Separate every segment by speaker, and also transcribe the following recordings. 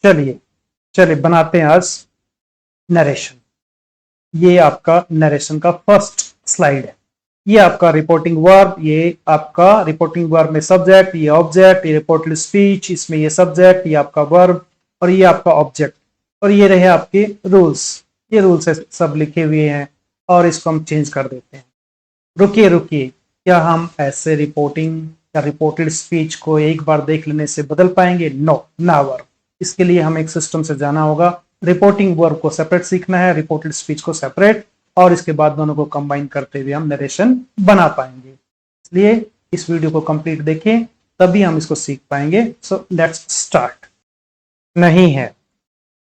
Speaker 1: चलिए चलिए बनाते हैं आज नरेशन। ये आपका नरेशन का फर्स्ट स्लाइड है। ये आपका रिपोर्टिंग वर्ब, ये आपका रिपोर्टिंग वर्ब में सब्जेक्ट, ये ऑब्जेक्ट, ये रिपोर्टेड स्पीच, इसमें ये सब्जेक्ट, ये आपका वर्ब और ये आपका ऑब्जेक्ट, और ये रहे आपके रूल्स। ये रूल्स सब लिखे हुए हैं और इसको हम चेंज कर देते हैं। रुकिए रुकिए, क्या हम ऐसे रिपोर्टिंग या रिपोर्टेड स्पीच को एक बार देख लेने से बदल पाएंगे? No, never. इसके लिए हमें एक सिस्टम से जाना होगा। रिपोर्टिंग वर्ब को सेपरेट सीखना है, रिपोर्टेड स्पीच को सेपरेट, और इसके बाद दोनों को कंबाइन करते हुए हम नरेशन बना पाएंगे। इसलिए इस वीडियो को कंप्लीट देखें, तभी हम इसको सीख पाएंगे। So let's start. नहीं है,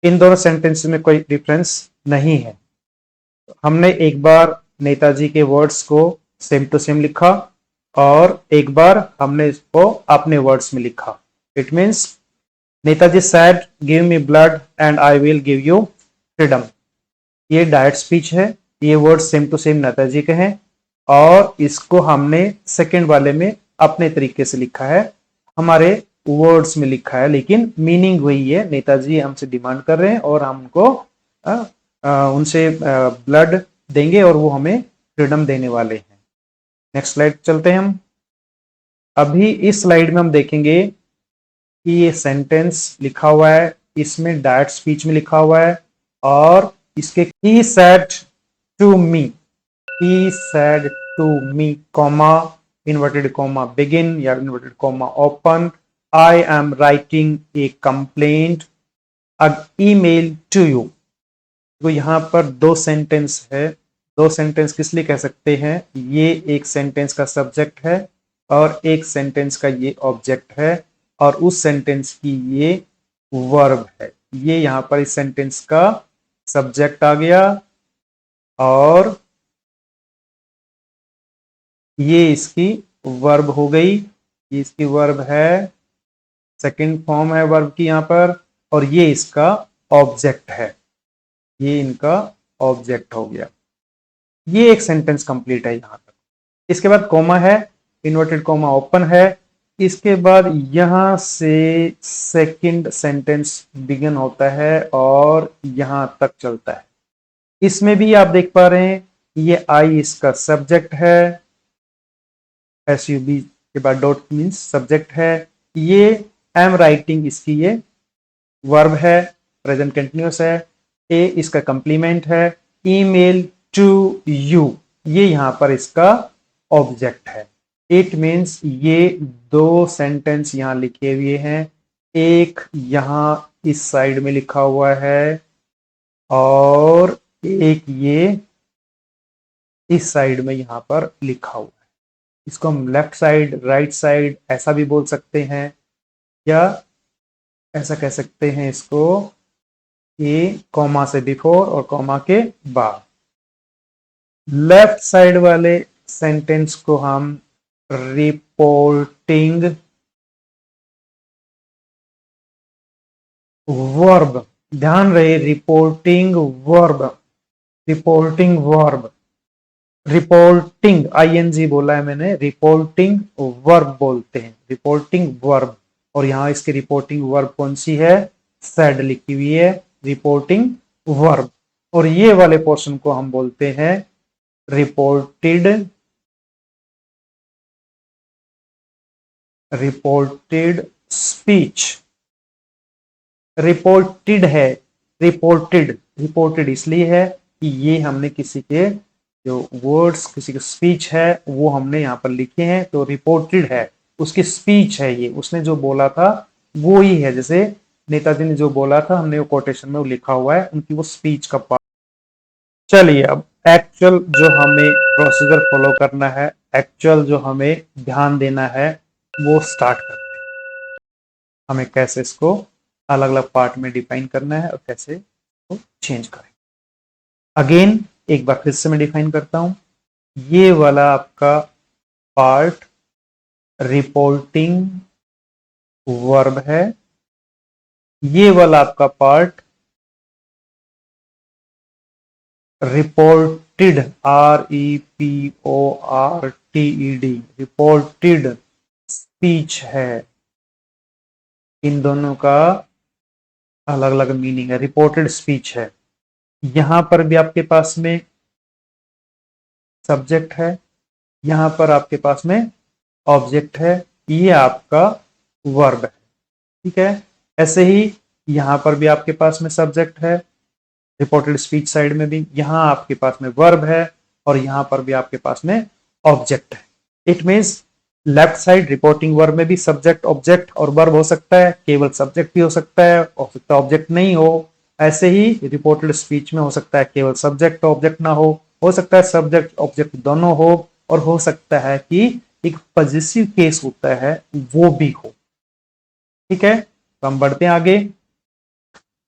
Speaker 1: इन दोनों सेंटेंस में कोई डिफरेंस नहीं है। हमने एक बार नेताजी के वर्ड्स को सेम टू सेम लिखा और एक बार हमने इसको अपने वर्ड्स में लिखा। It means Netaji said give me blood and I will give you freedom. ये डायरेक्ट स्पीच है, ये word same to same Netaji के हैं और इसको हमने सेकंड वाले में अपने तरीके से लिखा है, हमारे वर्ड्स में लिखा है, लेकिन मीनिंग वही है। नेताजी हमसे डिमांड कर रहे हैं और हम उनको उनसे ब्लड देंगे और वो हमें फ्रीडम देने वाले हैं। नेक्स्ट स्लाइड चलते हैं हम। अभी इस स्लाइड में हम देखेंगे कि ये सेंटेंस लिखा हुआ है, इसमें डायरेक्ट स्पीच में लिखा हुआ है और इसके he said to me, he said to me, comma, inverted comma begin या inverted comma open, I am writing a complaint, an email to you। तो यहाँ पर दो सेंटेंस है। दो सेंटेंस किस लिए कह सकते हैं? ये एक सेंटेंस का सब्जेक्ट है और एक सेंटेंस का ये ऑब्जेक्ट है और उस सेंटेंस की ये वर्ब है। ये यहाँ पर इस सेंटेंस का सब्जेक्ट आ गया और ये इसकी वर्ब हो गई। ये इसकी वर्ब है, सेकंड फॉर्म है वर्ब की यहाँ पर, और ये इसका ऑब्जेक्ट है। ये इनका ऑब्जेक्ट हो गया। ये एक सेंटेंस कंप्लीट है यहाँ तक। इसके बाद कोमा है, इन्वर्टेड कोमा ओपन है। इसके बाद यहां से सेकंड सेंटेंस बिगिन होता है और यहां तक चलता है। इसमें भी आप देख पा रहे हैं ये आई इसका सब्जेक्ट है, SUB के बाद डॉट मीन्स सब्जेक्ट है। ये एम राइटिंग इसकी ये वर्ब है, प्रेजेंट कंटिन्यूअस है। ए इसका कंप्लीमेंट है, ईमेल टू यू ये यहां पर इसका ऑब्जेक्ट है। इट मीन्स ये दो सेंटेंस यहां लिखे हुए हैं, एक यहां इस साइड में लिखा हुआ है और एक ये इस साइड में यहां पर लिखा हुआ है। इसको हम लेफ्ट साइड, राइट साइड ऐसा भी बोल सकते हैं या ऐसा कह सकते हैं इसको कि कॉमा से बिफोर और कॉमा के बाद। लेफ्ट साइड वाले सेंटेंस को हम रिपोर्टिंग वर्ब, ध्यान रहे reporting verb, reporting verb, reporting ING बोला है मैंने, रिपोर्टिंग वर्ब बोलते हैं, रिपोर्टिंग वर्ब। और यहां इसकी रिपोर्टिंग वर्ब कौन सी है? सैड लिखी हुई है, रिपोर्टिंग वर्ब। और ये वाले पोर्शन को हम बोलते हैं रिपोर्टेड, रिपोर्टेड स्पीच। रिपोर्टेड है, रिपोर्टेड, रिपोर्टेड इसलिए है कि ये हमने किसी के जो वर्ड्स, किसी की स्पीच है वो हमने यहाँ पर लिखे हैं, तो रिपोर्टेड है, उसकी स्पीच है, ये उसने जो बोला था वो ही है। जैसे नेताजी ने जो बोला था हमने वो कोटेशन में वो लिखा हुआ है, उनकी वो स्पीच का पार्ट। चलिए अब एक्चुअल जो हमें प्रोसीजर फॉलो करना है, एक्चुअल जो हमें ध्यान देना है वो स्टार्ट करते हैं। हमें कैसे इसको अलग अलग पार्ट में डिफाइन करना है और कैसे इसको चेंज करें। अगेन एक बार फिर से मैं डिफाइन करता हूं। ये वाला आपका पार्ट रिपोर्टिंग वर्ब है, ये वाला आपका part reported, REPORTED, reported speech है। इन दोनों का अलग अलग मीनिंग है। रिपोर्टेड स्पीच है, यहां पर भी आपके पास में सब्जेक्ट है, यहां पर आपके पास में ऑब्जेक्ट है, ये आपका वर्ब है। ठीक है, ऐसे ही यहां पर भी आपके पास में सब्जेक्ट है, रिपोर्टेड स्पीच साइड में भी, यहां आपके पास में वर्ब है और यहां पर भी आपके पास में ऑब्जेक्ट है। It means left side reporting verb में भी सब्जेक्ट ऑब्जेक्ट और वर्ब हो सकता है, केवल सब्जेक्ट भी हो सकता है ऑब्जेक्ट नहीं हो। ऐसे ही रिपोर्टेड स्पीच में हो सकता है केवल सब्जेक्ट ऑब्जेक्ट ना हो सकता है सब्जेक्ट ऑब्जेक्ट दोनों हो, और हो सकता है कि एक पॉजिटिव केस होता है वो भी हो। ठीक है, तो हम बढ़ते हैं आगे।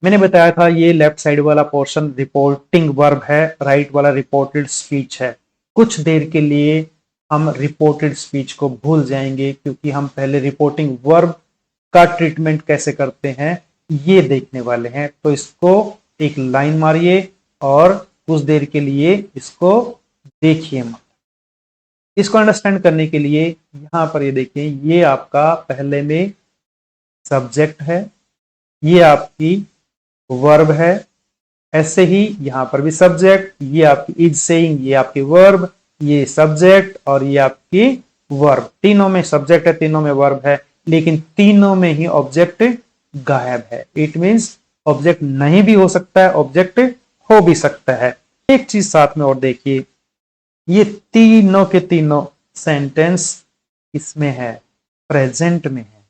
Speaker 1: मैंने बताया था ये लेफ्ट साइड वाला पोर्शन रिपोर्टिंग वर्ब है, राइट वाला रिपोर्टेड स्पीच है। कुछ देर के लिए हम रिपोर्टेड स्पीच को भूल जाएंगे, क्योंकि हम पहले रिपोर्टिंग वर्ब का ट्रीटमेंट कैसे करते हैं ये देखने वाले हैं। तो इसको एक लाइन मारिए और कुछ देर के लिए इसको देखिए मत। इसको अंडरस्टैंड करने के लिए यहां पर ये देखिए, ये आपका पहले में सब्जेक्ट है, ये आपकी वर्ब है, ऐसे ही यहां पर भी सब्जेक्ट, ये आपकी इज सेइंग, ये आपकी वर्ब, ये सब्जेक्ट और ये आपकी वर्ब। तीनों में सब्जेक्ट है, तीनों में वर्ब है, लेकिन तीनों में ही ऑब्जेक्ट गायब है। इट मींस ऑब्जेक्ट नहीं भी हो सकता है, ऑब्जेक्ट हो भी सकता है। एक चीज साथ में और देखिए, ये तीनों के तीनों सेंटेंस इसमें है, प्रेजेंट में है।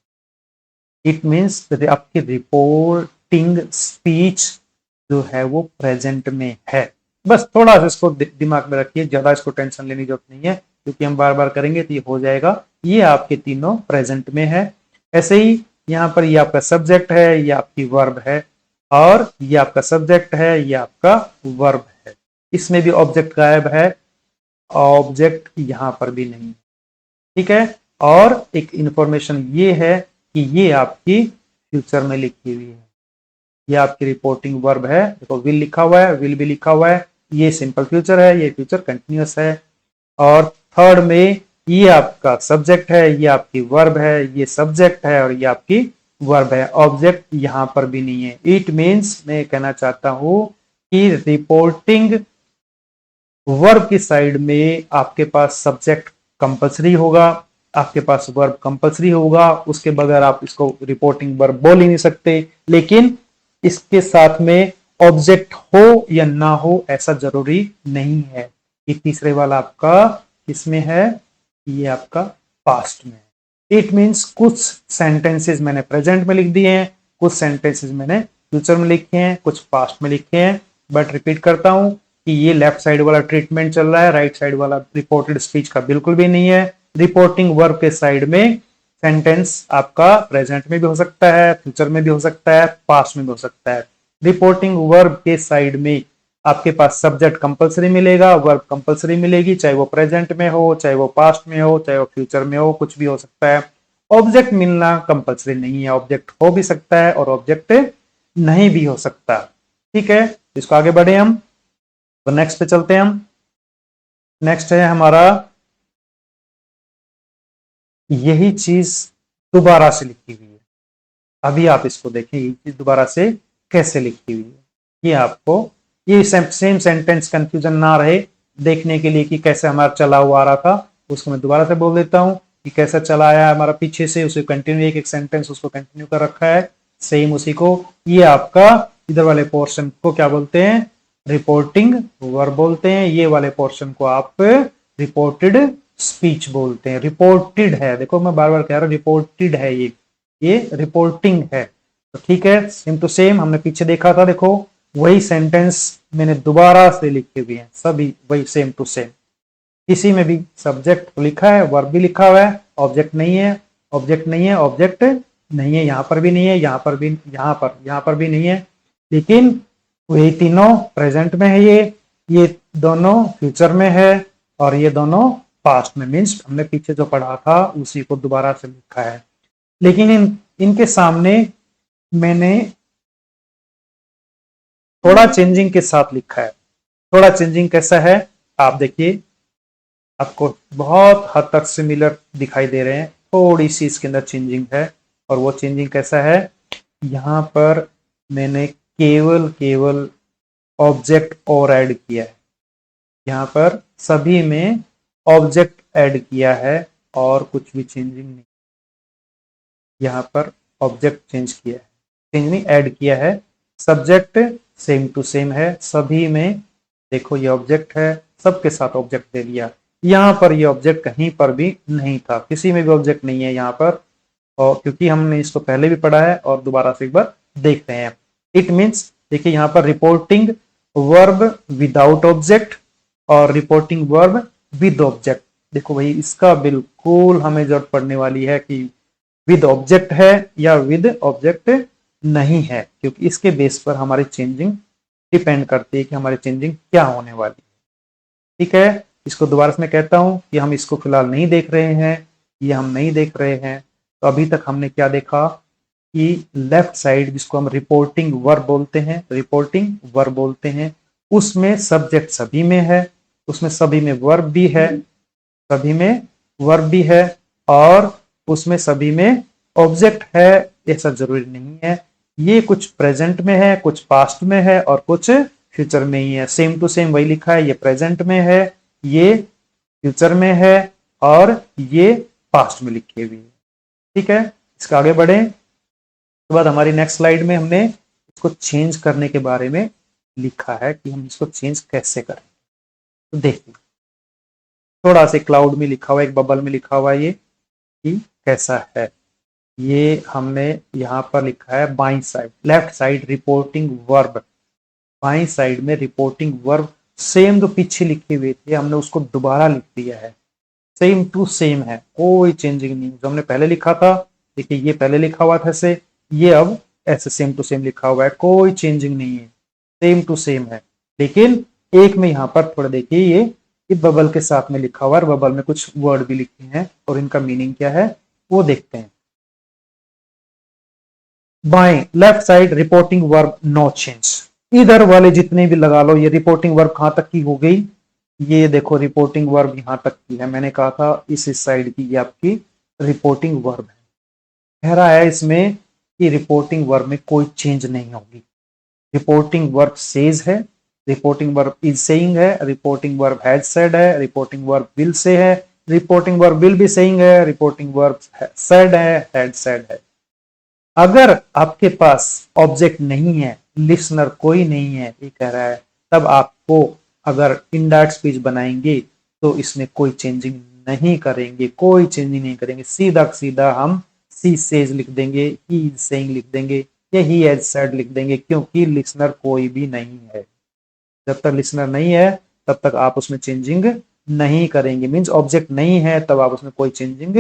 Speaker 1: इट मींस आपकी रिपोर्टिंग स्पीच जो है वो प्रेजेंट में है। बस थोड़ा सा इसको दिमाग में रखिए, ज्यादा इसको टेंशन लेने की जरूरत नहीं है, क्योंकि हम बार बार करेंगे तो ये हो जाएगा। ये आपके तीनों प्रेजेंट में है। ऐसे ही यहाँ पर ये आपका सब्जेक्ट है, ये आपकी वर्ब है, और ये आपका सब्जेक्ट है, ये आपका वर्ब है। इसमें भी ऑब्जेक्ट गायब है, ऑब्जेक्ट यहां पर भी नहीं। ठीक है, और एक इंफॉर्मेशन ये है कि ये आपकी फ्यूचर में लिखी हुई है। ये आपकी रिपोर्टिंग वर्ब है, देखो विल लिखा हुआ है, विल भी लिखा हुआ है, ये सिंपल फ्यूचर है, ये फ्यूचर कंटिन्यूअस है। और थर्ड में ये आपका सब्जेक्ट है, ये आपकी वर्ब है, ये सब्जेक्ट है और ये आपकी वर्ब है, ऑब्जेक्ट यहां पर भी नहीं है। इट मींस मैं कहना चाहता हूं कि रिपोर्टिंग वर्ब की साइड में आपके पास सब्जेक्ट कंपलसरी होगा, आपके पास वर्ब कंपलसरी होगा, उसके बगैर आप इसको रिपोर्टिंग वर्ब बोल ही नहीं सकते। लेकिन इसके साथ में ऑब्जेक्ट हो या ना हो ऐसा जरूरी नहीं है। ये तीसरे वाला आपका किसमें है, ये आपका पास्ट में है। इट मींस कुछ सेंटेंसेस मैंने प्रेजेंट में लिख दिए हैं, कुछ सेंटेंसेस मैंने फ्यूचर में लिखे हैं, कुछ पास्ट में लिखे हैं। बट रिपीट करता हूं कि ये लेफ्ट साइड वाला ट्रीटमेंट चल रहा है, राइट साइड वाला रिपोर्टेड स्पीच का बिल्कुल भी नहीं है। रिपोर्टिंग वर्ब के साइड में सेंटेंस आपका प्रेजेंट में भी हो सकता है, फ्यूचर में भी हो सकता है, पास्ट में भी हो सकता है। रिपोर्टिंग वर्ब के साइड में आपके पास सब्जेक्ट कंपलसरी मिलेगा, वर्ब कंपलसरी मिलेगी, चाहे वो प्रेजेंट में हो, चाहे वो पास्ट में हो, चाहे वो फ्यूचर में हो, कुछ भी हो सकता है। ऑब्जेक्ट मिलना कंपलसरी नहीं है, ऑब्जेक्ट हो भी सकता है और ऑब्जेक्ट नहीं भी हो सकता। ठीक है, इसको आगे बढ़े हम, तो नेक्स्ट पे चलते हैं हम। नेक्स्ट है हमारा, यही चीज दोबारा से लिखी हुई है। अभी आप इसको देखें, ये चीज दोबारा से कैसे लिखी हुई है। ये आपको ये सेम सेंटेंस कंफ्यूजन ना रहे, देखने के लिए कि कैसे हमारा चला हुआ आ रहा था, उसको मैं दोबारा से बोल देता हूं कि कैसा चला आया हमारा पीछे से, उसे कंटिन्यू एक एक सेंटेंस उसको कंटिन्यू कर रखा है सेम उसी को। ये आपका इधर वाले पोर्शन को क्या बोलते हैं, रिपोर्टिंग वर्ब बोलते हैं। ये वाले पोर्शन को आप रिपोर्टेड स्पीच बोलते हैं। रिपोर्टेड है, देखो मैं बार बार कह रहा हूं रिपोर्टेड है, ये रिपोर्टिंग है। तो ठीक है, सेम टू सेम हमने पीछे देखा था, देखो वही सेंटेंस मैंने दोबारा से लिखे हुए हैं, सभी वही सेम टू सेम। किसी में भी सब्जेक्ट लिखा है, वर्ब भी लिखा हुआ है, ऑब्जेक्ट नहीं है, ऑब्जेक्ट नहीं है, ऑब्जेक्ट नहीं है, यहां पर भी नहीं है, यहां पर भी, यहां पर भी नहीं है। लेकिन वही तीनों प्रेजेंट में है, ये दोनों फ्यूचर में है और ये दोनों पास्ट में। मीन्स हमने पीछे जो पढ़ा था उसी को दोबारा से लिखा है। लेकिन इनके सामने मैंने थोड़ा चेंजिंग के साथ लिखा है। थोड़ा चेंजिंग कैसा है, आप देखिए, आपको बहुत हद तक सिमिलर दिखाई दे रहे हैं, थोड़ी सी इसके अंदर चेंजिंग है। और वो चेंजिंग कैसा है, यहां पर मैंने केवल ऑब्जेक्ट और ऐड किया है। यहाँ पर सभी में ऑब्जेक्ट ऐड किया है और कुछ भी चेंजिंग नहीं। यहाँ पर ऑब्जेक्ट चेंज किया है, चेंज नहीं ऐड किया है। सब्जेक्ट सेम टू सेम है सभी में। देखो ये ऑब्जेक्ट है, सबके साथ ऑब्जेक्ट दे दिया। यहाँ पर ये ऑब्जेक्ट कहीं पर भी नहीं था, किसी में भी ऑब्जेक्ट नहीं है यहाँ पर, और क्योंकि हमने इसको पहले भी पढ़ा है और दोबारा से एक बार देखते हैं। इट मीन्स देखिए यहाँ पर रिपोर्टिंग वर्ब विदाउट ऑब्जेक्ट और रिपोर्टिंग वर्ब विद ऑब्जेक्ट। देखो भाई इसका बिल्कुल हमें जरूरत पड़ने वाली है कि विद ऑब्जेक्ट है या विद ऑब्जेक्ट नहीं है, क्योंकि इसके बेस पर हमारी चेंजिंग डिपेंड करती है कि हमारी चेंजिंग क्या होने वाली है। ठीक है, इसको दोबारा से मैं कहता हूं कि हम इसको फिलहाल नहीं देख रहे हैं, ये हम नहीं देख रहे हैं। तो अभी तक हमने क्या देखा कि लेफ्ट साइड जिसको हम रिपोर्टिंग वर्ब बोलते हैं, रिपोर्टिंग वर्ब बोलते हैं, उसमें सब्जेक्ट सभी में है, उसमें सभी में वर्ब भी है, सभी में वर्ब भी है, और उसमें सभी में ऑब्जेक्ट है। ऐसा जरूरी नहीं है, ये कुछ प्रेजेंट में है, कुछ पास्ट में है और कुछ फ्यूचर में ही है। सेम टू सेम वही लिखा है, ये प्रेजेंट में है, ये फ्यूचर में है और ये पास्ट में लिखी हुई है। ठीक है, इसका आगे बढ़े। उसके बाद हमारी नेक्स्ट स्लाइड में हमने इसको चेंज करने के बारे में लिखा है कि हम इसको चेंज कैसे करें। तो देखिए थोड़ा सा क्लाउड में लिखा हुआ है, एक बबल में लिखा हुआ है ये कि कैसा है। ये हमने यहाँ पर लिखा है by side, left side reporting verb, by side में रिपोर्टिंग वर्ब सेम जो पीछे लिखे हुए थे हमने उसको दोबारा लिख दिया है, सेम टू सेम है, कोई चेंजिंग नहीं। जो हमने पहले लिखा था, देखिए ये पहले लिखा हुआ था ऐसे, ये अब ऐसे सेम टू सेम लिखा हुआ है, कोई चेंजिंग नहीं है, सेम टू सेम है। लेकिन एक में यहाँ पर थोड़ा देखिए ये बबल के साथ में लिखा हुआ है, बबल में कुछ वर्ड भी लिखे हैं और इनका मीनिंग क्या है वो देखते हैं। बाएं left side reporting verb no change, इधर वाले जितने भी लगा लो। ये रिपोर्टिंग वर्ब कहां तक की हो गई, ये देखो रिपोर्टिंग वर्ब यहां तक की है। मैंने कहा था इस साइड की ये आपकी रिपोर्टिंग वर्ब है। कह रहा है इसमें कि रिपोर्टिंग वर्ब में कोई चेंज नहीं होगी। रिपोर्टिंग वर्ब सेज है, रिपोर्टिंग वर्ब इज सेइंग है, रिपोर्टिंग वर्ब हैज सेड है, रिपोर्टिंग वर्ब विल से है, reporting verb will be saying है, रिपोर्टिंग वर्ब सेड है, हैड सेड है। अगर आपके पास ऑब्जेक्ट नहीं है, लिसनर कोई नहीं है, ये कह रहा है, तब आपको अगर इनडायरेक्ट स्पीच बनाएंगे तो इसमें कोई चेंजिंग नहीं करेंगे, कोई चेंजिंग नहीं करेंगे, सीधा सीधा हम सी सेज लिख देंगे, ही इज सेइंग लिख देंगे या ही हैज सेड लिख देंगे, क्योंकि लिसनर कोई भी नहीं है। जब तक लिसनर नहीं है तब तक आप उसमें चेंजिंग नहीं करेंगे। मीन्स ऑब्जेक्ट नहीं है तब आप उसमें कोई चेंजिंग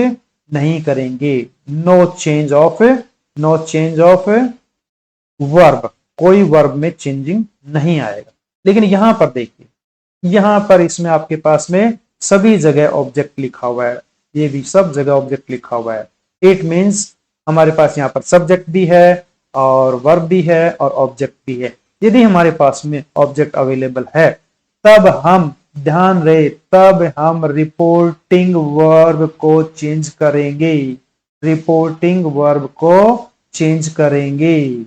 Speaker 1: नहीं करेंगे। नो चेंज ऑफ वर्ब, कोई वर्ब में चेंजिंग नहीं आएगा। लेकिन यहां पर देखिए, यहां पर इसमें आपके पास में सभी जगह ऑब्जेक्ट लिखा हुआ है, ये भी सब जगह ऑब्जेक्ट लिखा हुआ है। इट मीन्स हमारे पास यहाँ पर सब्जेक्ट भी है और वर्ब भी है और ऑब्जेक्ट भी है। यदि हमारे पास में ऑब्जेक्ट अवेलेबल है तब हम, ध्यान रहे, तब हम रिपोर्टिंग वर्ब को चेंज करेंगे, रिपोर्टिंग वर्ब को चेंज करेंगे।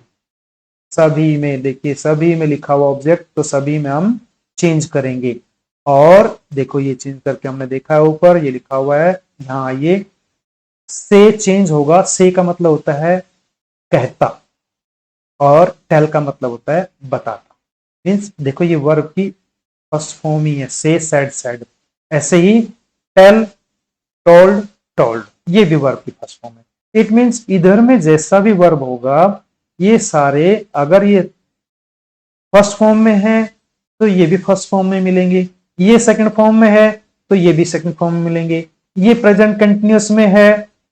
Speaker 1: सभी में देखिए, सभी में लिखा हुआ ऑब्जेक्ट तो सभी में हम चेंज करेंगे। और देखो ये चेंज करके हमने देखा है, ऊपर ये लिखा हुआ है, यहाँ ये से चेंज होगा। से का मतलब होता है कहता और टेल का मतलब होता है बताता। मीन्स देखो ये वर्ब की फर्स्ट फॉर्म ही है, से, सेड, सेड। ऐसे ही टेल, टोल्ड, टोल्ड, ये भी वर्ब की फर्स्ट फॉर्म है। इट मीन्स इधर में जैसा भी वर्ब होगा ये सारे, अगर ये फर्स्ट फॉर्म में है तो ये भी फर्स्ट फॉर्म में मिलेंगे, ये सेकंड फॉर्म में है तो ये भी सेकंड फॉर्म में मिलेंगे, ये प्रेजेंट कंटिन्यूअस में है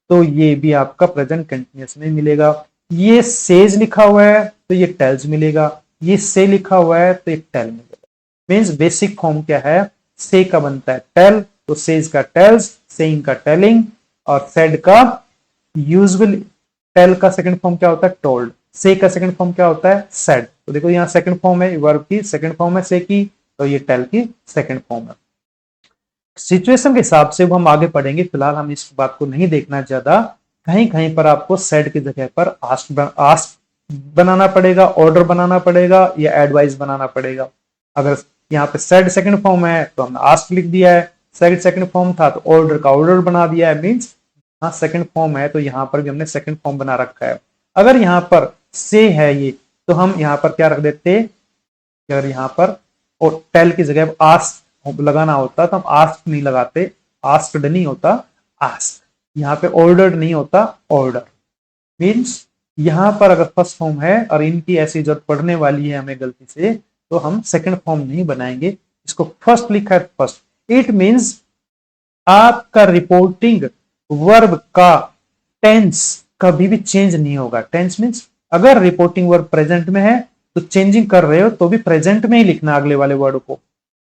Speaker 1: तो ये भी आपका प्रेजेंट कंटिन्यूअस में मिलेगा। ये सेज लिखा हुआ है तो ये टेल्स मिलेगा, ये से लिखा हुआ है तो ये टेल मिलेगा। मीन्स बेसिक फॉर्म क्या है, से का बनता है टेल, तो सेज का टेल्स, सेइंग का टेलिंग और सेड का यूजुअल। टेल का सेकंड फॉर्म क्या होता है टोल्ड, से का सेकंड फॉर्म क्या होता है सेड। तो देखो यहाँ सेकंड फॉर्म है वर्ब की, सेकंड फॉर्म है से की, तो ये टेल की सेकंड फॉर्म है। सिचुएशन के हिसाब से वो हम आगे पढ़ेंगे, फिलहाल हम इस बात को नहीं देखना ज्यादा। कहीं कहीं पर आपको सेड की जगह पर आस्क बनाना पड़ेगा, ऑर्डर बनाना पड़ेगा या एडवाइस बनाना पड़ेगा। अगर यहाँ पे सेड सेकंड फॉर्म है तो हमने आस्क लिख दिया है, सेकंड फॉर्म था तो ऑर्डर का ऑर्डर बना दिया है, मीन्स हाँ सेकंड फॉर्म है तो यहाँ पर भी हमने सेकंड फॉर्म बना रखा है। अगर यहाँ पर से है ये तो हम यहाँ पर क्या रख देते, अगर यहाँ पर और टेल की जगह आस्क लगाना होता तो हम आस्क नहीं लगाते, आस्क्ड नहीं होता आस्क, यहाँ पे ऑर्डर्ड नहीं होता ऑर्डर। मीन्स यहाँ पर अगर फर्स्ट फॉर्म है और इनकी ऐसी जरूरत पड़ने वाली है हमें गलती से तो हम सेकंड फॉर्म नहीं बनाएंगे, इसको फर्स्ट लिखा है फर्स्ट। इट मीन्स आपका रिपोर्टिंग वर्ब का टेंस कभी भी चेंज नहीं होगा। टेंस मीन्स अगर रिपोर्टिंग वर्ब प्रेजेंट में है तो चेंजिंग कर रहे हो तो भी प्रेजेंट में ही लिखना अगले वाले वर्ड को।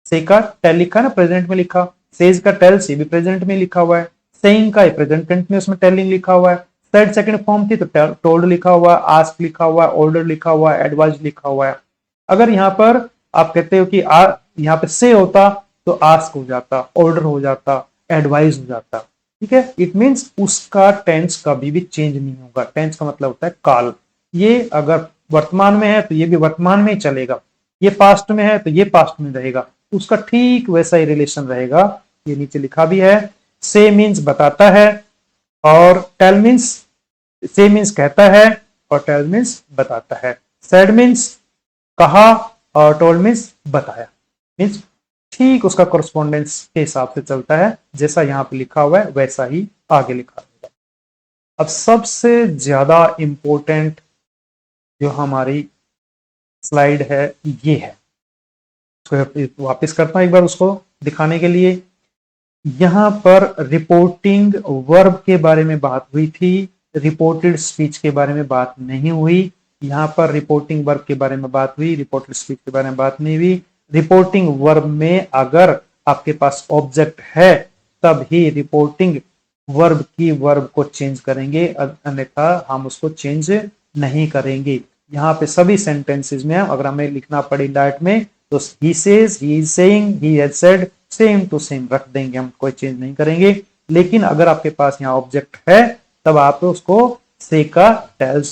Speaker 1: से का टेल लिखा ना, प्रेजेंट में लिखा, सेज का टेल से भी प्रेजेंट में लिखा हुआ है, सेइंग का प्रेजेंट टेंस में उसमें टेलिंग लिखा हुआ है, थर्ड सेकंड फॉर्म थी तो टोल्ड लिखा हुआ है, आस्क लिखा हुआ है, ऑर्डर लिखा हुआ है, एडवाइस लिखा हुआ है। अगर यहाँ पर आप कहते हो कि यहाँ पे से होता तो आस्क हो जाता, ऑर्डर हो जाता, एडवाइस हो जाता, ठीक है। इट मीन्स उसका टेंस कभी भी चेंज नहीं होगा। टेंस का मतलब होता है काल। ये अगर वर्तमान में है तो ये भी वर्तमान में ही चलेगा, ये पास्ट में है तो ये पास्ट में रहेगा, उसका ठीक वैसा ही रिलेशन रहेगा। ये नीचे लिखा भी है, से मीन्स बताता है और टेल मीन्स, से मीन्स कहता है और टेल मीन्स बताता है, सेड मीन्स कहा और टोल्ड मीन्स बताया। मीन्स ठीक उसका कोरस्पोंडेंस के हिसाब से चलता है, जैसा यहाँ पे लिखा हुआ है वैसा ही आगे लिखा होगा। अब सबसे ज्यादा इंपॉर्टेंट जो हमारी स्लाइड है ये है, तो वापस करता हूं एक बार उसको दिखाने के लिए। यहां पर रिपोर्टिंग वर्ब के बारे में बात हुई थी, रिपोर्टेड स्पीच के बारे में बात नहीं हुई। यहां पर रिपोर्टिंग वर्ब के बारे में बात हुई, रिपोर्टेड स्पीच के बारे में बात नहीं हुई। रिपोर्टिंग वर्ब में अगर आपके पास ऑब्जेक्ट है तब ही रिपोर्टिंग वर्ब की वर्ब को चेंज करेंगे, अन्यथा हम उसको चेंज नहीं करेंगे। यहाँ पे सभी सेंटेंसेस में अगर हमें लिखना पड़े डायरेक्ट में तो ही says, he is saying, he has said, same to same रख देंगे, हम कोई चेंज नहीं करेंगे। लेकिन अगर आपके पास यहाँ ऑब्जेक्ट है तब आप उसको से का टेल्स,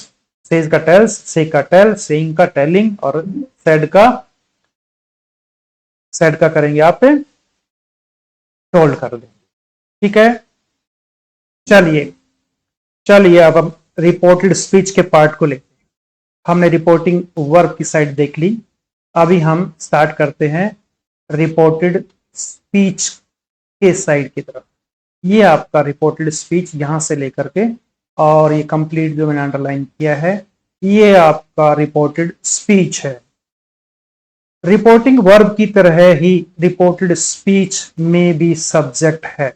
Speaker 1: सेज का टेल्स, से का टेल, सेइंग का टेलिंग और सेड का करेंगे आप टोल्ड कर देंगे, ठीक है। चलिए अब हम रिपोर्टेड स्पीच के पार्ट को लेते हैं। हमने रिपोर्टिंग वर्ब की साइड देख ली, अभी हम स्टार्ट करते हैं रिपोर्टेड स्पीच के साइड की तरफ। ये आपका रिपोर्टेड स्पीच यहां से लेकर के और ये कंप्लीट जो मैंने अंडरलाइन किया है ये आपका रिपोर्टेड स्पीच है। रिपोर्टिंग वर्ब की तरह ही रिपोर्टेड स्पीच में भी सब्जेक्ट है,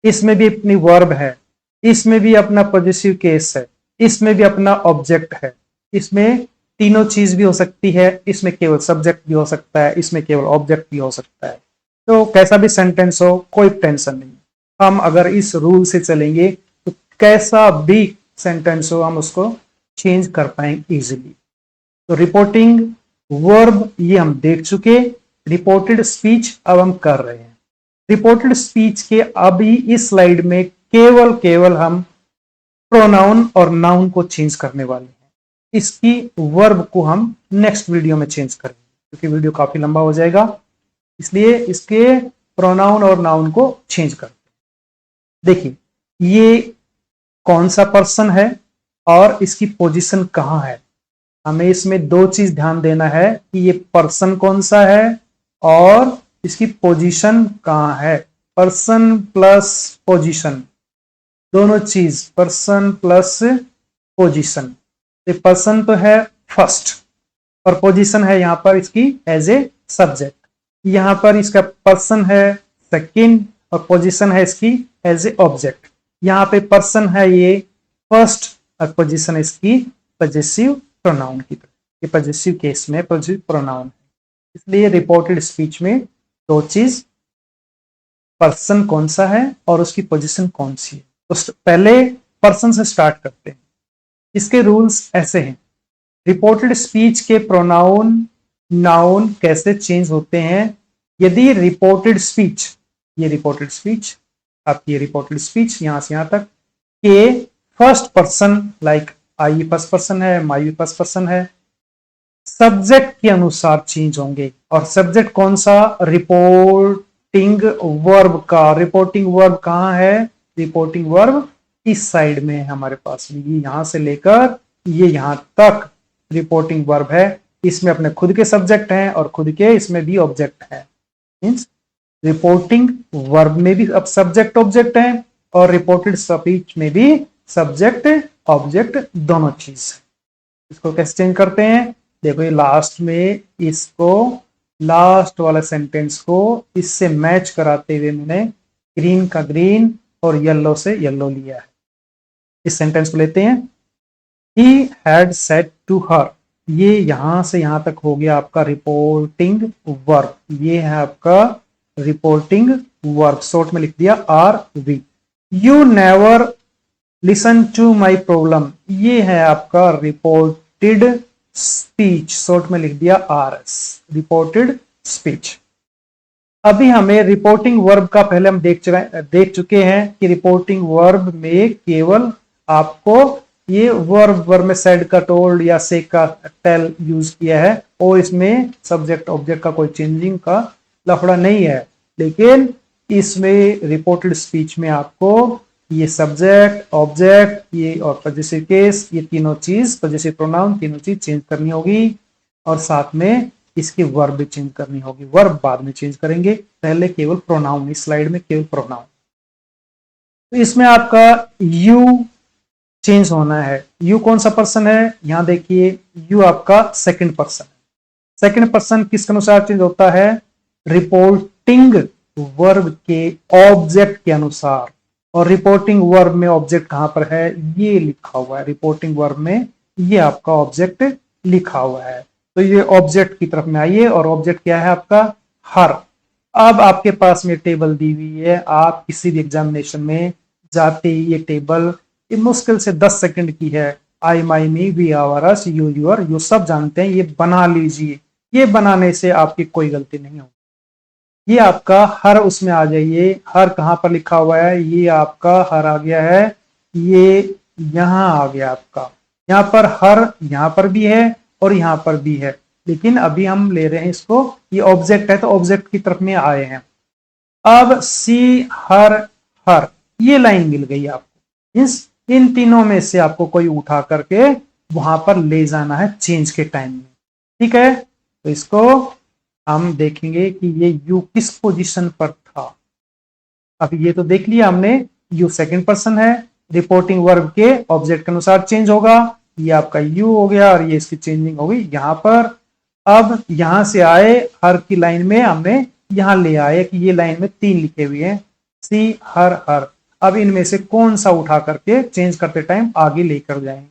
Speaker 1: इसमें भी अपनी वर्ब है, इसमें भी अपना पॉजिटिव केस है, इसमें भी अपना ऑब्जेक्ट है, इसमें तीनों चीज भी हो सकती है, इसमें केवल सब्जेक्ट भी हो सकता है, इसमें केवल ऑब्जेक्ट भी हो सकता है। तो कैसा भी सेंटेंस हो कोई टेंशन नहीं, हम अगर इस रूल से चलेंगे तो कैसा भी सेंटेंस हो हम उसको चेंज कर पाएंगे इजीली। तो रिपोर्टिंग वर्ब ये हम देख चुके, रिपोर्टेड स्पीच अब हम कर रहे हैं। रिपोर्टेड स्पीच के अभी इस स्लाइड में केवल हम प्रोनाउन और नाउन को चेंज करने वाले हैं। इसकी वर्ब को हम नेक्स्ट वीडियो में चेंज करेंगे क्योंकि वीडियो काफी लंबा हो जाएगा, इसलिए इसके प्रोनाउन और नाउन को चेंज करते हैं। देखिए ये कौन सा पर्सन है और इसकी पोजीशन कहां है। हमें इसमें दो चीज ध्यान देना है कि ये पर्सन कौन सा है और इसकी पोजीशन कहां है। पर्सन प्लस पोजीशन, दोनों चीज, पर्सन प्लस पोजीशन। पर्सन तो है फर्स्ट और पोजीशन है यहां पर इसकी एज ए सब्जेक्ट। यहां पर इसका पर्सन है सेकंड और पोजीशन है इसकी एज ए ऑब्जेक्ट। यहां पे पर्सन है ये फर्स्ट और पोजीशन इसकी पॉजेसिव प्रोनाउन की तरह, ये पॉजेसिव केस में पॉजेसिव प्रोनाउन है। इसलिए रिपोर्टेड स्पीच में दो चीज, पर्सन कौन सा है और उसकी पोजीशन कौन सी है। तो पहले पर्सन से स्टार्ट करते हैं। इसके रूल्स ऐसे हैं, रिपोर्टेड स्पीच के प्रोनाउन नाउन कैसे चेंज होते हैं। यदि रिपोर्टेड स्पीच, ये रिपोर्टेड स्पीच आपकी रिपोर्टेड स्पीच यहां से यहां तक के first person like I first person है, माई भी फर्स्ट पर्सन है। सब्जेक्ट के अनुसार चेंज होंगे, और सब्जेक्ट कौन सा? रिपोर्टिंग वर्ब का। रिपोर्टिंग वर्ब कहां है? रिपोर्टिंग वर्ब इस साइड में है हमारे पास, ये यहां से लेकर ये यहां तक रिपोर्टिंग वर्ब है। इसमें अपने खुद के सब्जेक्ट हैं और खुद के इसमें भी ऑब्जेक्ट है। मींस रिपोर्टिंग वर्ब में भी अब सब्जेक्ट ऑब्जेक्ट है, और रिपोर्टेड स्पीच में भी सब्जेक्ट ऑब्जेक्ट दोनों चीज है। इसको कैसे चेंज करते हैं? देखो ये लास्ट में इसको, लास्ट वाला सेंटेंस को इससे मैच कराते हुए मैंने ग्रीन का ग्रीन और येलो से येलो लिया है। इस सेंटेंस को लेते हैं। He had said to her, ये यहां से यहां तक हो गया आपका रिपोर्टिंग वर्ब। ये है आपका रिपोर्टिंग वर्ब, शॉर्ट में लिख दिया R V. You never listen to my problem, ये है आपका रिपोर्टेड स्पीच, शॉर्ट में लिख दिया आर एस, रिपोर्टेड स्पीच। अभी हमें रिपोर्टिंग वर्ब का पहले हम देख चुके हैं कि रिपोर्टिंग वर्ब में केवल आपको ये वर्ब में सेड का, टोल्ड या से का, टेल यूज किया है, और इसमें सब्जेक्ट ऑब्जेक्ट का कोई चेंजिंग का लफड़ा नहीं है। लेकिन इसमें रिपोर्टेड स्पीच में आपको ये सब्जेक्ट ऑब्जेक्ट ये और पॉजेसिव केस, ये तीनों चीज, पॉजेसिव प्रोनाउन, तीनों चीज चेंज करनी होगी, और साथ में इसकी वर्ब भी चेंज करनी होगी। वर्ब बाद में चेंज करेंगे, पहले केवल प्रोनाउन, इस स्लाइड में केवल प्रोनाउन। तो इसमें आपका यू चेंज होना है। यू कौन सा पर्सन है? यहां देखिए, यू आपका सेकंड पर्सन है। सेकंड पर्सन किसके अनुसार चेंज होता है? रिपोर्टिंग वर्ब के ऑब्जेक्ट के अनुसार। और रिपोर्टिंग वर्ब में ऑब्जेक्ट कहां पर है? ये लिखा हुआ है रिपोर्टिंग वर्ब में, ये आपका ऑब्जेक्ट लिखा हुआ है। तो ये ऑब्जेक्ट की तरफ में आइए, और ऑब्जेक्ट क्या है आपका? हर। अब आपके पास में टेबल दी हुई है, आप किसी भी एग्जामिनेशन में जाते ही ये टेबल मुश्किल से 10 सेकंड की है। I, my, me, we, our, us, you, your, you सब जानते हैं, ये बना लीजिए। ये बनाने से आपकी कोई गलती नहीं होगी। ये आपका हर उसमें आ जाइए। हर कहां पर लिखा हुआ है? ये आपका हर आ गया है, ये यहां आ गया आपका। यहां पर हर यहां पर भी है और यहां पर भी है, लेकिन अभी हम ले रहे हैं इसको, ये ऑब्जेक्ट है तो ऑब्जेक्ट की तरफ में आए हैं। अब सी, हर, हर, ये लाइन मिल गई आपको। इन तीनों में से आपको कोई उठा करके वहां पर ले जाना है चेंज के टाइम में। ठीक है, तो इसको हम देखेंगे कि ये यू किस पोजीशन पर था। अब ये तो देख लिया हमने, यू सेकंड पर्सन है, रिपोर्टिंग वर्ब के ऑब्जेक्ट के अनुसार चेंज होगा। ये आपका यू हो गया, और ये इसकी चेंजिंग होगी यहां पर। अब यहां से आए हर की लाइन में, हमने यहां ले आए कि ये लाइन में 3 लिखे हुए हैं, सी, हर, हर। अब इनमें से कौन सा उठा करके चेंज करते टाइम आगे लेकर जाएंगे।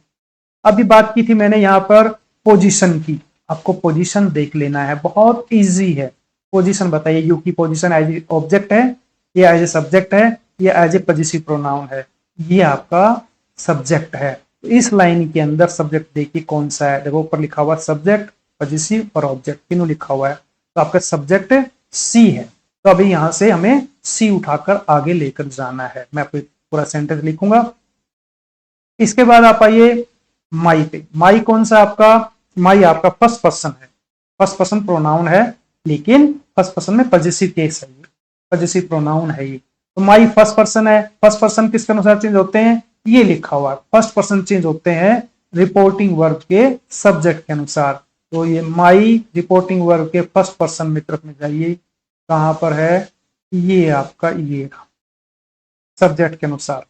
Speaker 1: अभी बात की थी मैंने यहां पर पोजीशन की, आपको पोजीशन देख लेना है, बहुत इजी है। पोजीशन बताइए, यू की पोजीशन एज ए ऑब्जेक्ट है, या एज ए सब्जेक्ट है, या एज ए पॉजिटिव प्रोनाउन है? ये आपका सब्जेक्ट है। तो इस लाइन के अंदर सब्जेक्ट देखिए कौन सा है। देखो ऊपर लिखा हुआ सब्जेक्ट, पॉजिटिव और ऑब्जेक्ट तीनों लिखा हुआ है, तो आपका सब्जेक्ट सी है। तो अभी यहां से हमें सी उठाकर आगे लेकर जाना है। मैं आपको पूरा सेंटेंस लिखूंगा। इसके बाद आप आइए माई पे। माई कौन सा आपका? माई आपका फर्स्ट पर्सन है, फर्स्ट पर्सन प्रोनाउन है, लेकिन फर्स्ट पर्सन में पॉजिटिव केस है, पॉजिटिव प्रोनाउन है ये। तो माई फर्स्ट पर्सन है। फर्स्ट पर्सन किसके अनुसार चेंज होते हैं? ये लिखा हुआ है, फर्स्ट पर्सन चेंज होते हैं रिपोर्टिंग वर्ब के सब्जेक्ट के अनुसार। तो ये माई रिपोर्टिंग वर्ब के फर्स्ट पर्सन में तरफ में जाइए, कहां पर है? ये आपका ये सब्जेक्ट के अनुसार।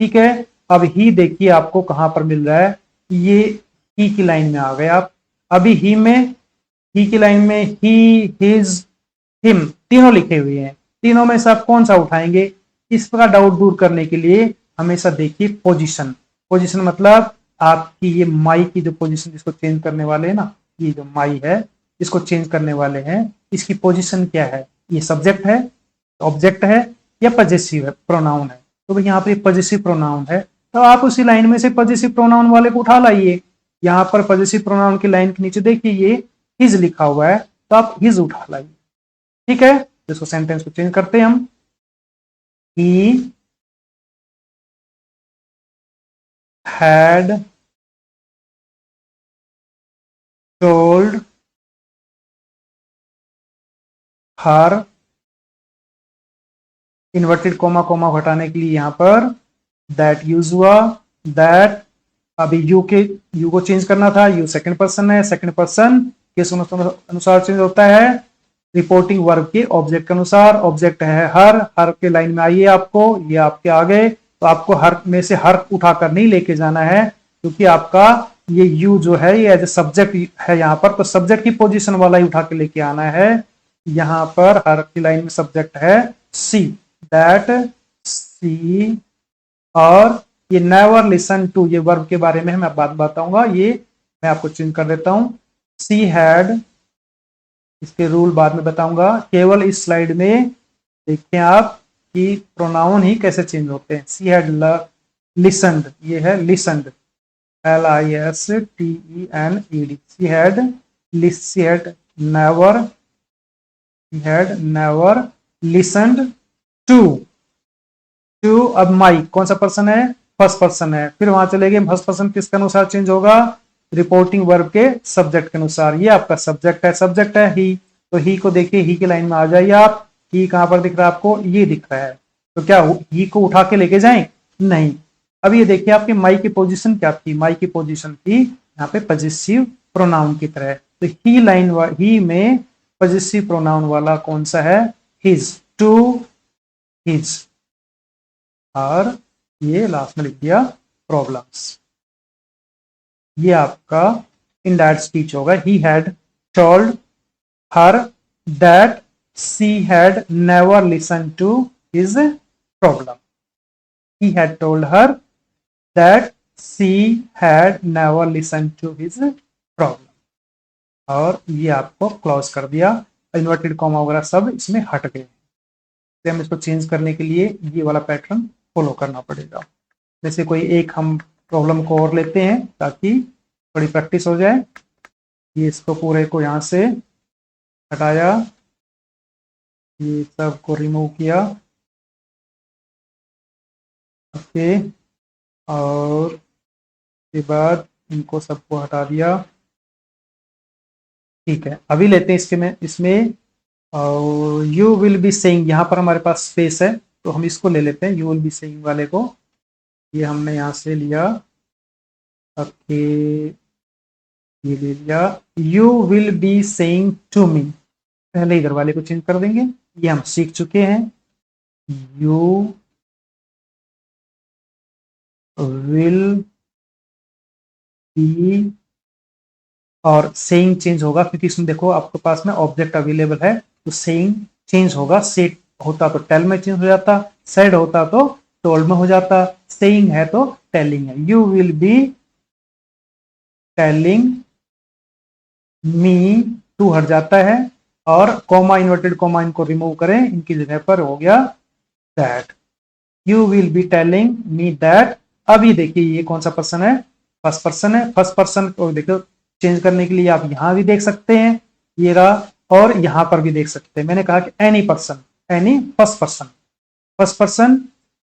Speaker 1: ठीक है, अब ही देखिए आपको कहां पर मिल रहा है, ये ही की लाइन में आ गए आप। अभी ही में, ही की लाइन में ही, हिज, हिम तीनों लिखे हुए हैं। तीनों में से आप कौन सा उठाएंगे? इस प्रकार डाउट दूर करने के लिए हमेशा देखिए पोजीशन। पोजीशन मतलब आपकी ये माई की जो पोजीशन, जिसको चेंज करने वाले हैं ना, ये जो माई है इसको चेंज करने वाले हैं, इसकी पोजीशन क्या है? ये सब्जेक्ट है, ऑब्जेक्ट है, या पॉजेसिव है, प्रोनाउन है? तो भाई यहाँ पर पॉजेसिव प्रोनाउन है, तो आप उसी लाइन में से पॉजेसिव प्रोनाउन वाले को उठा लाइए। यहाँ पर पॉजेसिव प्रोनाउन की लाइन के नीचे देखिए ये हिज लिखा हुआ है, तो आप हिज उठा लाइए। ठीक है, इसको सेंटेंस को चेंज करते हैं हम। He had told her, inverted comma comma हटाने के लिए यहां पर दैट यूज हुआ। दैट अभी यू को चेंज करना था, यू सेकंड पर्सन है, सेकंड पर्सन किस अनुसार चेंज होता है, रिपोर्टिंग वर्ब के ऑब्जेक्ट के अनुसार। ऑब्जेक्ट है हर के लाइन में आइए आपको, ये आपके आ गए, तो आपको हर में से हर उठाकर नहीं लेके जाना है, क्योंकि आपका ये यू जो है ये एज ए सब्जेक्ट है यहाँ पर, तो सब्जेक्ट की पोजीशन वाला ही उठा के लेके आना है। यहाँ पर हर की लाइन में सब्जेक्ट है सी, दैट सी। और ये नेवर लिसन टू, ये वर्ब के बारे में मैं बात बताऊंगा, ये मैं आपको चेंज कर देता हूं। सी हैड, इसके रूल बाद में बताऊंगा, केवल इस स्लाइड में देखिए आप कि प्रोनाउन ही कैसे चेंज होते हैं। सी हैड लिसनड, ये है listened, LISTENED। She had never listened to. अब माई कौन सा पर्सन है, फर्स्ट पर्सन है, फिर वहां चले गए, फर्स्ट पर्सन किसके अनुसार चेंज होगा, रिपोर्टिंग वर्ब के सब्जेक्ट के अनुसार। ये आपका सब्जेक्ट है ही, तो ही को देखिए, ही की लाइन में आ जाइए आप। ही कहां पर दिख रहा है आपको, ये दिख रहा है, तो क्या ही को उठा के लेके जाएं, नहीं। अब ये देखिए आपके माई की पोजीशन क्या थी, माई की पोजीशन थी यहाँ पे पजेसिव प्रोनाउन की तरह, तो ही लाइन ही में पजेसिव प्रोनाउन वाला कौन सा है, हिज, टू हिज। और ये लास्ट में लिख दिया प्रॉब्लम्स। ये आपका इनडायरेक्ट स्पीच होगा। He had told her that she had never listen to his problem. He had told her that she had never listen to his problem. और ये आपको क्लोज कर दिया, इन्वर्टेड कॉमा वगैरह सब इसमें हट गए। तो हम इसको चेंज करने के लिए ये वाला पैटर्न फॉलो करना पड़ेगा। जैसे कोई एक हम प्रॉब्लम को और लेते हैं ताकि थोड़ी प्रैक्टिस हो जाए। ये इसको पूरे को यहाँ से हटाया, ये सब को रिमूव किया, ओके, और के बाद इनको सबको हटा दिया, ठीक है। अभी लेते हैं इसमें और यू विल बी सेइंग, यहाँ पर हमारे पास स्पेस है तो हम इसको ले लेते हैं, यू विल बी सेइंग वाले को, ये हमने यहाँ से लिया, ओके, ये ले लिया। You will be saying to me, पहले इधर वाले को चेंज कर देंगे, ये हम सीख चुके हैं। यू विल बी, और सेइंग चेंज होगा क्योंकि इसमें देखो आपके पास में ऑब्जेक्ट अवेलेबल है, तो सेइंग चेंज होगा। सेट होता तो टेल में चेंज हो जाता, सेड होता तो टोल्ड में हो जाता, सेइंग है तो टेलिंग है। You will be telling me, to हट जाता है, और कॉमा इन्वर्टेड कॉमा इनको रिमूव करें, इनकी जगह पर हो गया that. You will be telling me that. अभी देखिए ये कौन सा पर्सन है, फर्स्ट पर्सन है। फर्स्ट पर्सन को देखो चेंज करने के लिए आप यहां भी देख सकते हैं, ये रहा, और यहां पर भी देख सकते हैं। मैंने कहा कि any person, any first person, first person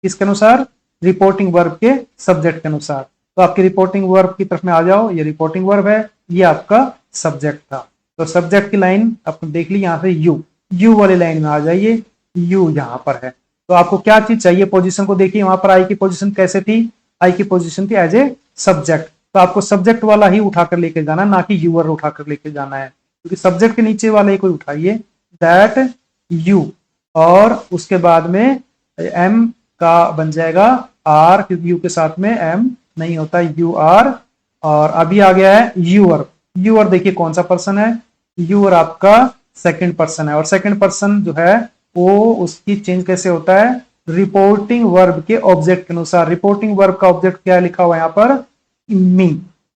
Speaker 1: किसके अनुसार, रिपोर्टिंग वर्ब के सब्जेक्ट के अनुसार। तो आपकी रिपोर्टिंग वर्ब की तरफ में आ जाओ, ये रिपोर्टिंग वर्ब है, ये आपका सब्जेक्ट था, तो सब्जेक्ट की लाइन आपने देख ली, यहां से यू वाली लाइन में आ जाइए, यू यहां पर है। तो आपको क्या चीज चाहिए, पोजीशन को देखिए, वहां पर आई की पोजीशन कैसे थी, आई की पोजीशन थी एज ए सब्जेक्ट, तो आपको सब्जेक्ट वाला ही उठाकर लेके जाना, ना कि यूअर उठाकर लेके जाना है, क्योंकि सब्जेक्ट के नीचे वाले को उठाइए, दैट यू, और उसके बाद में एम का बन जाएगा आर, क्योंकि यू के साथ में एम नहीं होता, यू आर। और अभी आ गया है यूअर। यूअर देखिए कौन सा पर्सन है, यूअर आपका सेकंड पर्सन है, और सेकंड पर्सन जो है वो उसकी चेंज कैसे होता है, रिपोर्टिंग वर्ब के ऑब्जेक्ट के अनुसार। रिपोर्टिंग वर्ब का ऑब्जेक्ट क्या लिखा हुआ है यहाँ पर, मी,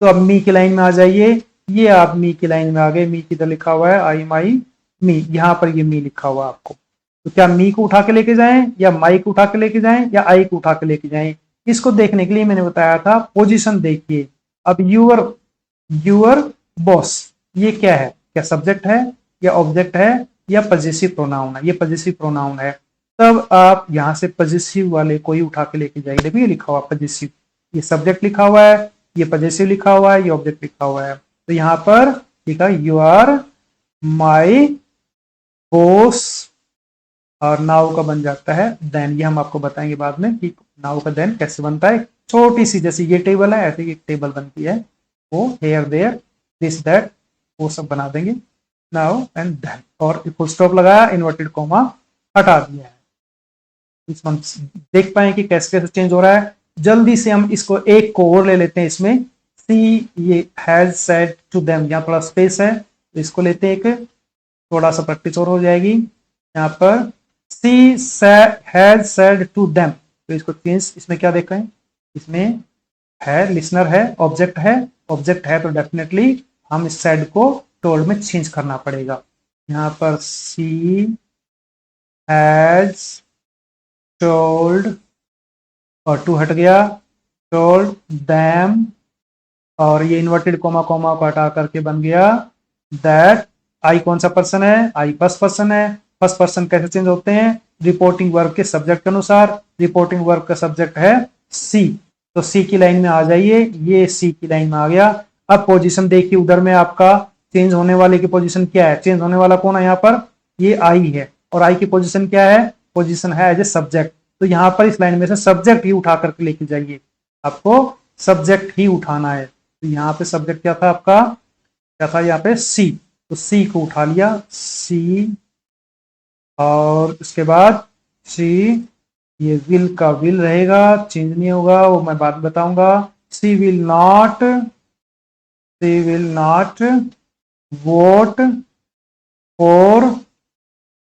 Speaker 1: तो अब मी की लाइन में आ जाइए, ये आप मी की लाइन में आ गए, मी किधर लिखा हुआ है, आई माई मी, यहाँ पर ये मी लिखा हुआ आपको। तो क्या मी को उठा के लेके जाएं, या माई को उठा के लेके जाएं, या आई को उठा के लेके जाएं, इसको देखने के लिए मैंने बताया था पोजीशन देखिए। अब यूअर बॉस, ये क्या है, क्या सब्जेक्ट है या ऑब्जेक्ट है या पजेसिव प्रोनाउन है, ये पजेसिव प्रोनाउन है। तब आप यहां से पजेसिव वाले को ही उठा के लेके जाइए, देखिए ये लिखा हुआ पजेसिव, ये सब्जेक्ट लिखा हुआ है, ये पजेसिव लिखा हुआ है, ये ऑब्जेक्ट लिखा हुआ है। तो यहाँ पर ठीक है, यू आर माई बॉस, और नाउ का बन जाता है देन। ये हम आपको बताएंगे बाद में कि नाउ का देन कैसे बनता है। छोटी सी जैसे ये टेबल है ऐसे एक टेबल बनती है, वो हेयर देयर दिस दैट वो सब बना देंगे, नाउ एंड देन। और फुल स्टॉप लगाया, इन्वर्टेड कॉमा हटा दिया है। इसमें हम देख पाए कि कैसे कैसे चेंज हो रहा है। जल्दी से हम इसको एक को और ले लेते हैं इसमें, सी ये हैज सेड टू देम, यहाँ थोड़ा स्पेस है तो इसको लेते हैं, एक थोड़ा सा प्रैक्टिस और हो जाएगी। यहाँ पर सी हैज सेड टू देम, तो इसको चेंज, इसमें क्या देखा है, इसमें है लिसनर है, ऑब्जेक्ट है, ऑब्जेक्ट है तो डेफिनेटली हम इस सेड को टोल्ड में चेंज करना पड़ेगा। यहाँ पर सी हैज टोल्ड और टू हट गया, टोल्ड दैम, और ये इन्वर्टेड कोमा कोमा को हटा करके बन गया दैट। आई कौन सा पर्सन है, आई फर्स्ट पर्सन है। फर्स्ट पर्सन कैसे चेंज होते हैं, रिपोर्टिंग वर्ब के सब्जेक्ट के अनुसार। रिपोर्टिंग वर्ब का सब्जेक्ट है सी, तो सी की लाइन में आ जाइए, ये सी की लाइन में आ गया। अब पोजीशन देखिए उधर में आपका चेंज होने वाले की पोजीशन क्या है, चेंज होने वाला कौन है यहाँ पर, ये आई है, और आई की पोजीशन क्या है, पोजीशन है एज ए सब्जेक्ट। तो यहाँ पर इस लाइन में से सब्जेक्ट ही उठा करके लेके जाइए, आपको सब्जेक्ट ही उठाना है। तो यहाँ पे सब्जेक्ट क्या था आपका, क्या था यहाँ पे सी, तो सी को उठा लिया, सी, और उसके बाद सी, ये विल का विल रहेगा, चेंज नहीं होगा, वो मैं बाद में बताऊंगा। सी विल नॉट वोट फॉर,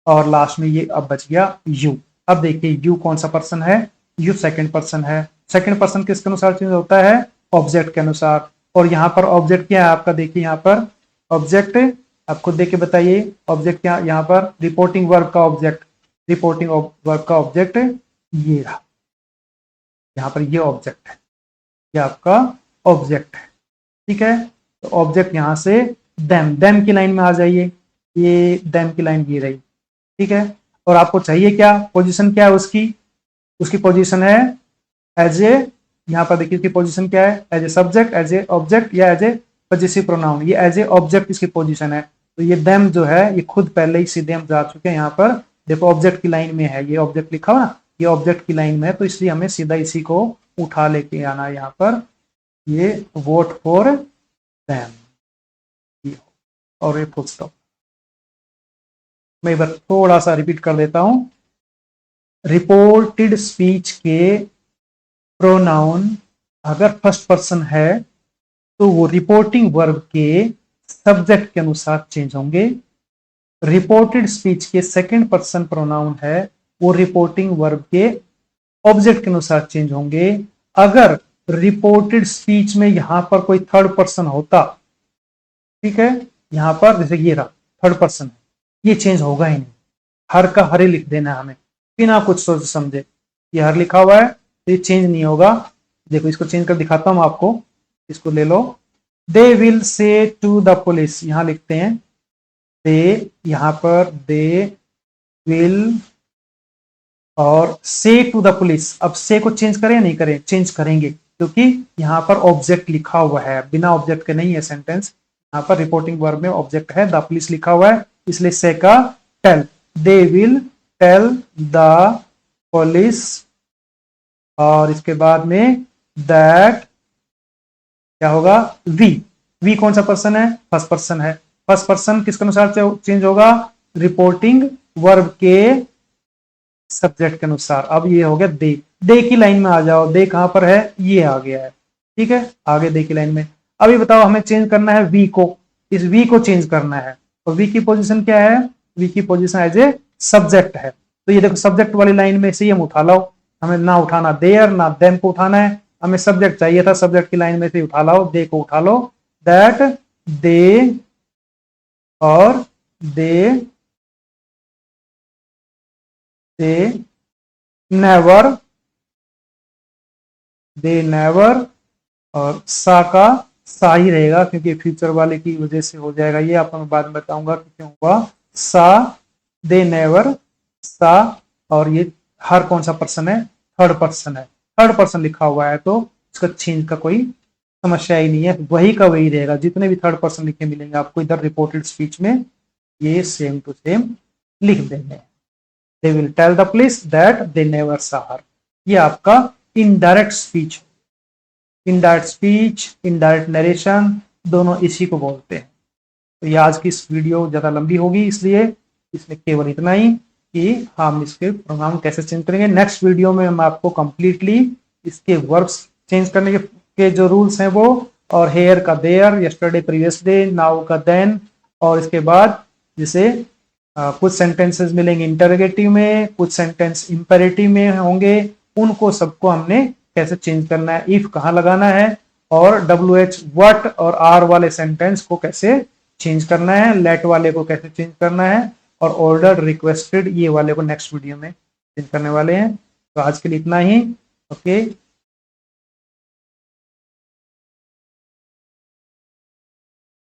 Speaker 1: और लास्ट में ये अब बच गया यू। अब देखिए यू कौन सा पर्सन है, यू सेकंड पर्सन है। सेकंड पर्सन किसके अनुसार चेंज होता है, ऑब्जेक्ट के अनुसार। और यहाँ पर ऑब्जेक्ट क्या है आपका, देखिए यहाँ पर ऑब्जेक्ट, आप खुद देख के बताइए ऑब्जेक्ट क्या, यहाँ पर रिपोर्टिंग वर्ब का ऑब्जेक्ट, रिपोर्टिंग वर्ब का ऑब्जेक्ट ये रहा, यहाँ पर ये ऑब्जेक्ट है, ये आपका ऑब्जेक्ट है, ठीक है। तो ऑब्जेक्ट यहाँ से देम की लाइन में आ जाइए, ये देम की लाइन ये रही, ठीक है। और आपको चाहिए क्या, पोजीशन क्या है उसकी, उसकी पोजीशन है एज ए, यहाँ पर देखिए इसकी पोजीशन क्या है, as a subject, as a object, या एज ए पजेसिव प्रोनाउन। ये एज ए ऑब्जेक्ट इसकी पोजीशन है। तो ये देम जो है ये खुद पहले ही सीधे हम जा चुके हैं, यहाँ पर देखो ऑब्जेक्ट की लाइन में है, ये ऑब्जेक्ट लिखा हुआ ना, ये ऑब्जेक्ट की लाइन में है, तो इसलिए हमें सीधा इसी को उठा लेके आना है यहाँ पर, ये वोट फॉर देम, और ये फुल स्टॉप। मैं एक बार थोड़ा सा रिपीट कर देता हूं। रिपोर्टेड स्पीच के प्रोनाउन अगर फर्स्ट पर्सन है तो वो रिपोर्टिंग वर्ब के सब्जेक्ट के अनुसार चेंज होंगे। रिपोर्टेड स्पीच के सेकंड पर्सन प्रोनाउन है वो रिपोर्टिंग वर्ब के ऑब्जेक्ट के अनुसार चेंज होंगे। अगर रिपोर्टेड स्पीच में यहां पर कोई थर्ड पर्सन होता, ठीक है, यहां पर जैसे ये रहा थर्ड पर्सन है, ये चेंज होगा ही नहीं, हर का हर ही लिख देना है हमें बिना कुछ सोच समझे। ये हर लिखा हुआ है तो ये चेंज नहीं होगा। देखो इसको चेंज कर दिखाता हूं आपको, इसको ले लो। They will say to the police, यहां लिखते हैं दे, यहां पर दे विल और से टू द पुलिस। अब से को चेंज करें या नहीं करें, चेंज करेंगे क्योंकि यहां पर ऑब्जेक्ट लिखा हुआ है, बिना ऑब्जेक्ट के नहीं है सेंटेंस। यहाँ पर रिपोर्टिंग वर्ब में ऑब्जेक्ट है द पुलिस लिखा हुआ है, इसलिए से का tell, they will tell the police, और इसके बाद में दैट क्या होगा, वी कौन सा पर्सन है, फर्स्ट पर्सन है। फर्स्ट पर्सन किसके अनुसार चेंज होगा, रिपोर्टिंग वर्ब के सब्जेक्ट के अनुसार। अब ये हो गया दे की लाइन में आ जाओ, दे कहां पर है, ये आ गया है, ठीक है, आगे दे की लाइन में। अभी बताओ हमें चेंज करना है वी को, इस वी को चेंज करना है, और वी की पोजीशन क्या है, वी की पोजीशन एज ए सब्जेक्ट है। तो ये देखो सब्जेक्ट वाली लाइन में से हम उठा लो, हमें ना उठाना देयर ना देम को उठाना है, हमें सब्जेक्ट चाहिए था, सब्जेक्ट की लाइन में से उठा लो, दे को उठा लो, दैट दे, और दे नेवर, दे नेवर, और सा का सा ही रहेगा क्योंकि फ्यूचर वाले की वजह से हो जाएगा, ये आपको मैं बाद में बताऊंगा कि क्यों हुआ। सा, दे नेवर, सा, और ये हर कौन सा पर्सन है, थर्ड पर्सन है, थर्ड पर्सन लिखा हुआ है तो इसका चेंज का कोई समस्या ही नहीं है, वही का वही रहेगा। जितने भी थर्ड पर्सन लिखे मिलेंगे आपको इधर रिपोर्टेड स्पीच में, ये सेम टू सेम लिख देंगे। They will tell the police that they never saw her, ये आपका indirect speech. Indirect speech, indirect narration, दोनों इसी को बोलते हैं। तो ये आज की इस वीडियो ज़्यादा लंबी होगी, इसलिए इसमें केवल इतना ही कि हम इसके प्रोनाउन कैसे चेंज करेंगे। नेक्स्ट वीडियो में हम आपको कंप्लीटली इसके वर्ब्स चेंज करने के जो रूल्स हैं वो, और हेयर का there, yesterday previous day, now का देन, और इसके बाद जैसे कुछ सेंटेंसेस मिलेंगे इंटरोगेटिव में, कुछ सेंटेंस इंपेरेटिव में होंगे, उनको सबको हमने कैसे चेंज करना है, इफ कहाँ लगाना है, और WH व्हाट और आर वाले सेंटेंस को कैसे चेंज करना है, लेट वाले को कैसे चेंज करना है, और ऑर्डर, रिक्वेस्टेड, ये वाले को नेक्स्ट वीडियो में चेंज करने वाले हैं। तो आज के लिए इतना ही। ओके।